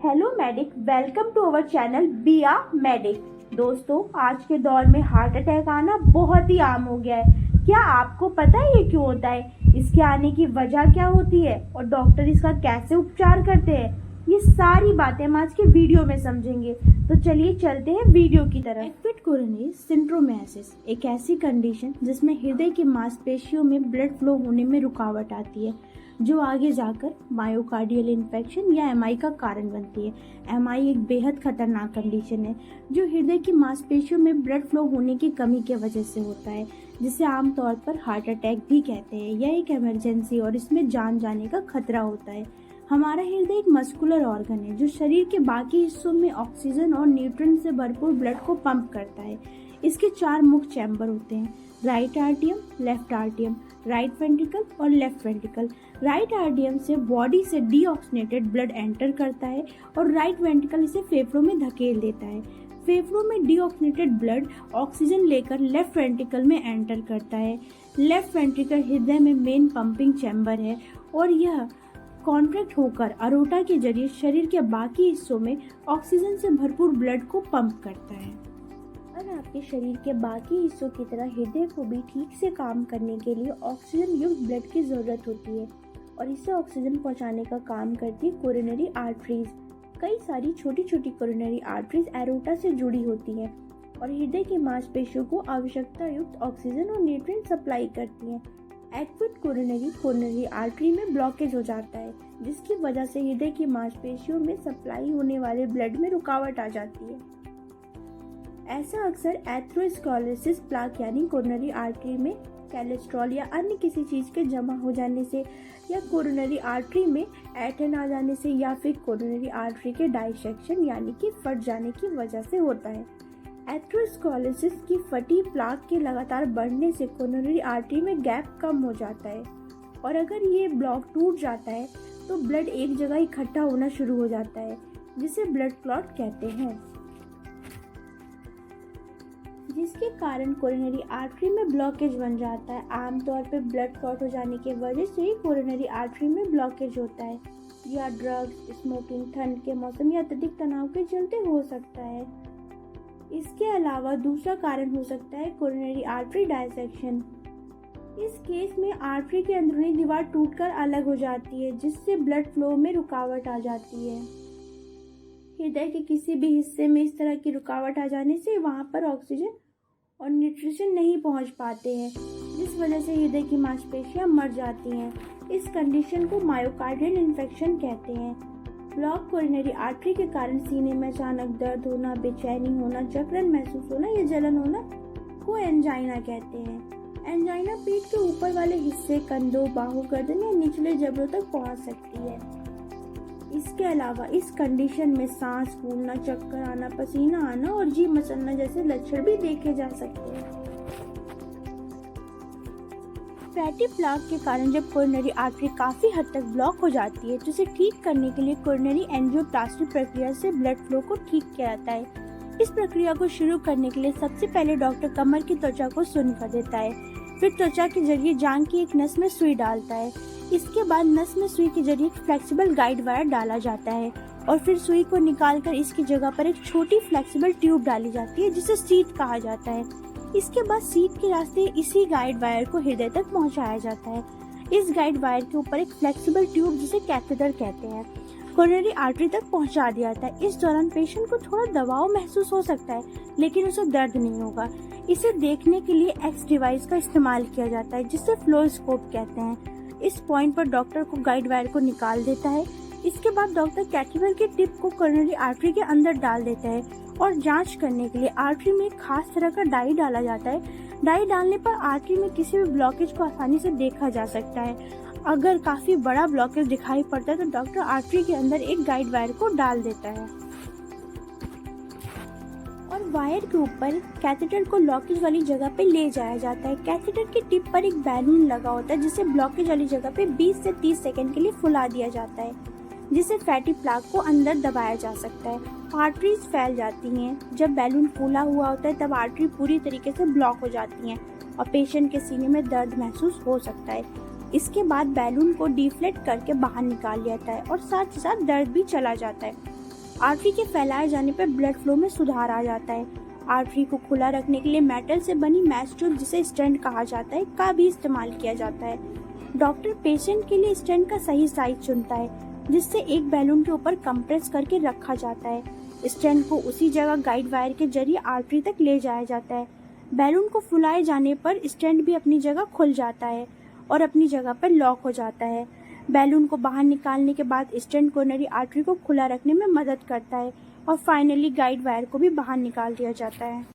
Hello medic, welcome to our channel बिया medic. दोस्तों, आज के दौर में हार्ट अटैक आना बहुत ही आम हो गया है। क्या आपको पता है ये क्यों होता है, इसके आने की वजह क्या होती है और डॉक्टर इसका कैसे उपचार करते हैं? ये सारी बातें हम आज के वीडियो में समझेंगे। तो चलिए चलते हैं वीडियो की तरफ। एक्यूट कोरोनरी सिंड्रोमाइसिस एक ऐसी कंडीशन जिसमें हृदय की मांसपेशियों में ब्लड फ्लो होने में रुकावट आती है, जो आगे जाकर मायोकार्डियल इन्फेक्शन या एमआई का कारण बनती है। एमआई एक बेहद खतरनाक कंडीशन है जो हृदय की मांसपेशियों में ब्लड फ्लो होने की कमी की वजह से होता है, जिसे आमतौर पर हार्ट अटैक भी कहते हैं। यह एक इमरजेंसी और इसमें जान जाने का खतरा होता है। हमारा हृदय एक मस्कुलर ऑर्गन है जो शरीर के बाकी हिस्सों में ऑक्सीजन और न्यूट्रिएंट से भरपूर ब्लड को पंप करता है। इसके 4 मुख्य चैम्बर होते हैं: राइट आर्टियम, लेफ्ट आर्टियम, राइट वेंट्रिकल और लेफ्ट वेंट्रिकल। राइट आर्टियम से बॉडी से डीऑक्सीनेटेड ब्लड एंटर करता है और राइट वेंट्रिकल इसे फेफड़ों में धकेल देता है। फेफड़ों में डीऑक्सीनेटेड ब्लड ऑक्सीजन लेकर लेफ्ट वेंट्रिकल में एंटर करता है। लेफ्ट वेंट्रिकल हृदय में मेन पंपिंग चैम्बर है और यह कॉन्ट्रैक्ट होकर अरोटा के जरिए शरीर के बाकी हिस्सों में ऑक्सीजन से भरपूर ब्लड को पंप करता है। और आपके शरीर के बाकी हिस्सों की तरह हृदय को भी ठीक से काम करने के लिए ऑक्सीजन युक्त ब्लड की ज़रूरत होती है और इसे ऑक्सीजन पहुंचाने का काम करती है कोरोनरी आर्टरीज। कई सारी छोटी छोटी कोरोनरी आर्टरीज एरोटा से जुड़ी होती हैं और हृदय की मांसपेशियों को आवश्यकता युक्त ऑक्सीजन और न्यूट्रिएंट सप्लाई करती हैं। एक्यूट कोरोनरी आर्टरी में ब्लॉकेज हो जाता है, जिसकी वजह से हृदय की मांसपेशियों में सप्लाई होने वाले ब्लड में रुकावट आ जाती है। ऐसा अक्सर एथेरोस्क्लेरोसिस प्लाक यानी कोरोनरी आर्टरी में कोलेस्ट्रॉल या अन्य किसी चीज़ के जमा हो जाने से, या कोरोनरी आर्टरी में ऐंठन आ जाने से, या फिर कोरोनरी आर्टरी के डाइसेक्शन यानी कि फट जाने की वजह से होता है। एथेरोस्क्लेरोसिस की फटी प्लाक के लगातार बढ़ने से कोरोनरी आर्टरी में गैप कम हो जाता है और अगर ये ब्लॉक टूट जाता है तो ब्लड एक जगह इकट्ठा होना शुरू हो जाता है, जिसे ब्लड क्लॉट कहते हैं, जिसके कारण कोरोनरी आर्टरी में ब्लॉकेज बन जाता है। आमतौर पर ब्लड क्लॉट हो जाने की वजह से ही कोरोनरी आर्टरी में ब्लॉकेज होता है, या ड्रग्स, स्मोकिंग, ठंड के मौसम या अत्यधिक तनाव के चलते हो सकता है। इसके अलावा दूसरा कारण हो सकता है कोरोनरी आर्टरी डायसेक्शन। इस केस में आर्टरी की अंदरूनी दीवार टूटकर अलग हो जाती है, जिससे ब्लड फ्लो में रुकावट आ जाती है। हृदय के किसी भी हिस्से में इस तरह की रुकावट आ जाने से वहां पर ऑक्सीजन और न्यूट्रिशन नहीं पहुंच पाते हैं, जिस वजह से हृदय की मांसपेशियां मर जाती हैं। इस कंडीशन को मायोकार्डियल इन्फेक्शन कहते हैं। ब्लॉक कोरोनरी आर्टरी के कारण सीने में अचानक दर्द होना, बेचैनी होना, जकड़न महसूस होना या जलन होना को एंजाइना कहते हैं। एंजाइना पीठ के ऊपर वाले हिस्से, कंधों, बाहु, गर्दन या निचले जबड़ों तक पहुंच सकती है। इसके अलावा इस कंडीशन में सांस फूलना, चक्कर आना, पसीना आना और जी मचलना जैसे लक्षण भी देखे जा सकते हैं। फैटी प्लाक के कारण जब कोरोनरी आर्टरी काफ़ी हद तक ब्लॉक हो जाती है तो इसे ठीक करने के लिए कोरोनरी एंजियोप्लास्टी प्रक्रिया से ब्लड फ्लो को ठीक किया जाता है। इस प्रक्रिया को शुरू करने के लिए सबसे पहले डॉक्टर कमर की त्वचा को सुन्न कर देता है, फिर त्वचा के जरिए जांघ की एक नस में सुई डालता है। इसके बाद नस में सुई के जरिए एक फ्लेक्सिबल गाइड वायर डाला जाता है और फिर सुई को निकालकर इसकी जगह पर एक छोटी फ्लेक्सिबल ट्यूब डाली जाती है, जिसे सीट कहा जाता है। इसके बाद सीट के रास्ते इसी गाइड वायर को हृदय तक पहुंचाया जाता है। इस गाइड वायर के ऊपर एक फ्लेक्सिबल ट्यूब, जिसे कैथेटर कहते हैं, कोरोनरी आर्टरी तक पहुंचा दिया जाता है। इस दौरान पेशेंट को थोड़ा दबाव महसूस हो सकता है, लेकिन उसे दर्द नहीं होगा। इसे देखने के लिए एक्स डिवाइस का इस्तेमाल किया जाता है, जिसे फ्लोरोस्कोप कहते हैं। इस पॉइंट पर डॉक्टर को गाइड वायर को निकाल देता है। इसके बाद डॉक्टर कैथेटर के टिप को कोरोनरी आर्टरी के अंदर डाल देता है और जांच करने के लिए आर्टरी में एक खास तरह का डाई डाला जाता है। डाई डालने पर आर्टरी में किसी भी ब्लॉकेज को आसानी से देखा जा सकता है। अगर काफी बड़ा ब्लॉकेज दिखाई पड़ता है तो डॉक्टर आर्टरी के अंदर एक गाइड वायर को डाल देता है और वायर के ऊपर कैथेटर को ब्लॉकेज वाली जगह पे ले जाया जाता है। कैथेटर की टिप पर एक बैलून लगा होता है, जिसे ब्लॉकेज वाली जगह पे 20 से 30 सेकंड के लिए फुला दिया जाता है, जिससे फैटी प्लाक को अंदर दबाया जा सकता है। आर्टरीज फैल जाती हैं। जब बैलून फूला हुआ होता है तब आर्टरी पूरी तरीके से ब्लॉक हो जाती हैं और पेशेंट के सीने में दर्द महसूस हो सकता है। इसके बाद बैलून को डिफ्लेट करके बाहर निकाल लिया जाता है और साथ ही साथ दर्द भी चला जाता है। आर्टरी के फैलाए जाने पर ब्लड फ्लो में सुधार आ जाता है। आर्टरी को खुला रखने के लिए मेटल से बनी मैश ट्यूब, जिसे स्टेंट कहा जाता है, का भी इस्तेमाल किया जाता है। डॉक्टर पेशेंट के लिए स्टेंट का सही साइज चुनता है, जिससे एक बैलून के ऊपर कंप्रेस करके रखा जाता है। स्टेंट को उसी जगह गाइड वायर के जरिए आर्टरी तक ले जाया जाता है। बैलून को फुलाए जाने पर स्टेंट भी अपनी जगह खुल जाता है और अपनी जगह पर लॉक हो जाता है। बैलून को बाहर निकालने के बाद स्टेंट कोरोनरी आर्टरी को खुला रखने में मदद करता है और फाइनली गाइड वायर को भी बाहर निकाल दिया जाता है।